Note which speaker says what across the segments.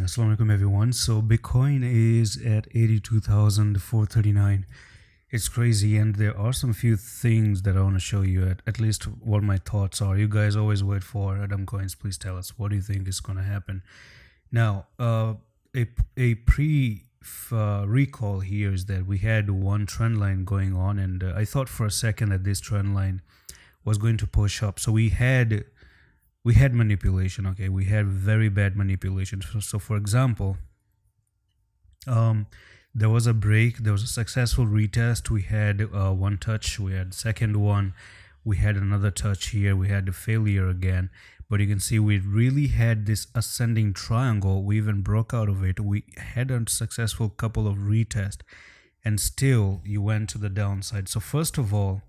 Speaker 1: Assalamu alaikum everyone. So Bitcoin is at 82,439. It's crazy, and there are some few things that I want to show you at least what my thoughts are. You guys always wait for Adam Coins. Please tell us, what do you think is going to happen? Now, a pre recall here is that we had one trend line going on, and I thought for a second that this trend line was going to push up. So we had manipulation. Okay, we had very bad manipulation. So for example, there was a break, there was a successful retest, we had one touch, we had second one, we had another touch here, we had a failure again. But you can see we really had this ascending triangle. We even broke out of it. We had a successful couple of retests, and still you went to the downside. So first of all,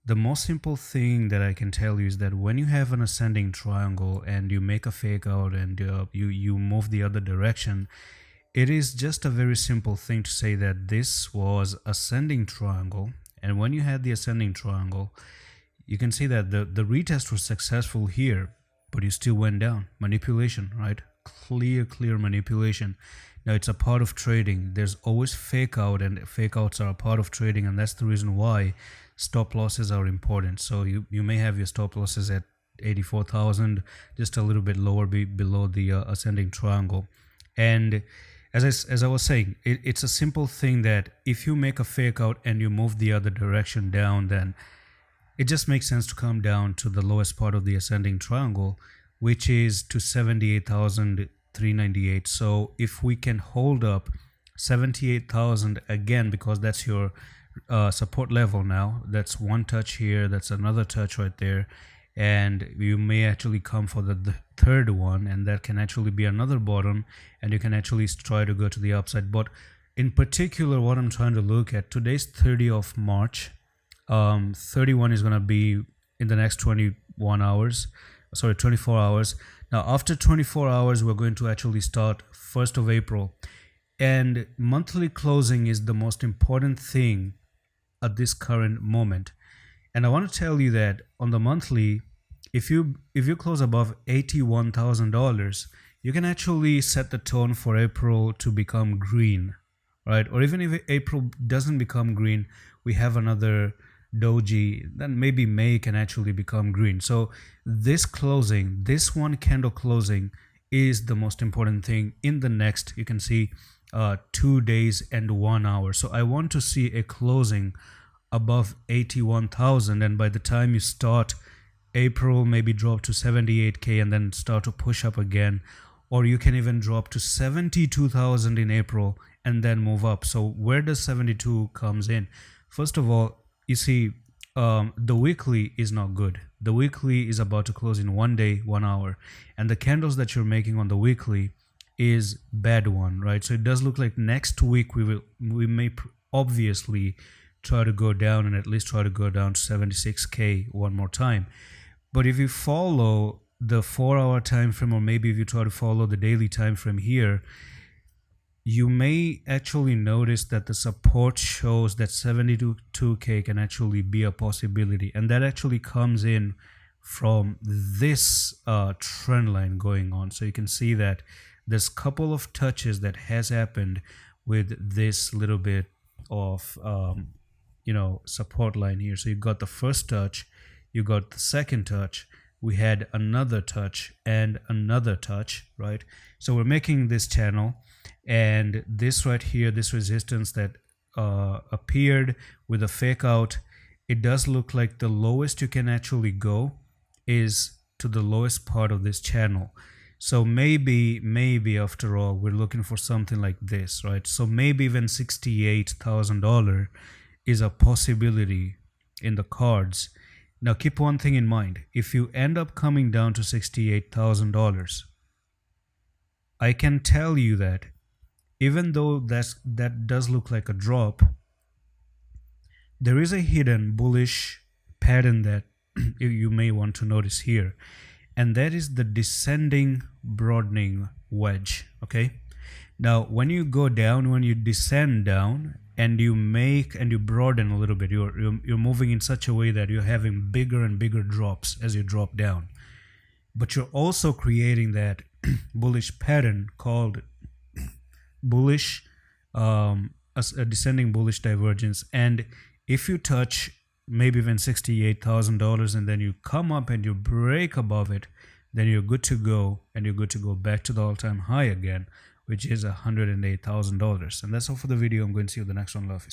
Speaker 1: the most simple thing that I can tell you is that when you have an ascending triangle and you make a fake out and you move the other direction, it is just a very simple thing to say that this was ascending triangle. And when you had the ascending triangle, you can see that the retest was successful here, but you still went down. Manipulation, right? Clear manipulation. Now it's a part of trading. There's always fake out, and fake outs are a part of trading, and that's the reason why stop losses are important. So you may have your stop losses at 84,000, just a little bit lower below the ascending triangle. And as I was saying, it's a simple thing that if you make a fake out and you move the other direction down, then it just makes sense to come down to the lowest part of the ascending triangle, which is to 78,398. So if we can hold up 78,000 again, because that's your support level now, that's one touch here, that's another touch right there, and you may actually come for the third one, and that can actually be another bottom, and you can actually try to go to the upside. But in particular, what I'm trying to look at, today's 30th of March, 31 is going to be in the next 24 hours. Now after 24 hours, we're going to actually start 1st of April, and monthly closing is the most important thing at this current moment. And I want to tell you that on the monthly, if you close above $81,000, you can actually set the tone for April to become green, right? Or even if April doesn't become green, we have another doji, then maybe May can actually become green. So this closing, this one candle closing, is the most important thing in the next, you can see, 2 days and 1 hour. So I want to see a closing above 81,000, and by the time you start April, maybe drop to 78k and then start to push up again, or you can even drop to 72,000 in April and then move up. So where does 72 comes in? First of all, you see, the weekly is not good. The weekly is about to close in 1 day, 1 hour, and the candles that you're making on the weekly is bad one, right? So it does look like next week we may obviously try to go down, and at least try to go down to 76k one more time. But if you follow the 4-hour time frame, or maybe if you try to follow the daily time frame here, you may actually notice that the support shows that 72k can actually be a possibility, and that actually comes in from this trend line going on. So you can see that there's a couple of touches that has happened with this little bit of support line here. So you got the first touch, you got the second touch, we had another touch and another touch, right? So we're making this channel, and this right here, this resistance that appeared with a fake out, it does look like the lowest you can actually go is to the lowest part of this channel. So maybe after all, we're looking for something like this, right? So maybe even $68,000 is a possibility in the cards. Now keep one thing in mind. If you end up coming down to $68,000, I can tell you that even though that does look like a drop, there is a hidden bullish pattern that you may want to notice here, and that is the descending broadening wedge. Okay, now when you go down, when you descend down and you broaden a little bit, you're moving in such a way that you're having bigger and bigger drops as you drop down, but you're also creating that bullish pattern called bullish, a descending bullish divergence. And if you touch maybe even $68,000 and then you come up and you break above it, then you're good to go, and you're good to go back to the all-time high again, which is $108,000. And that's all for the video. I'm going to see you in the next one. Love.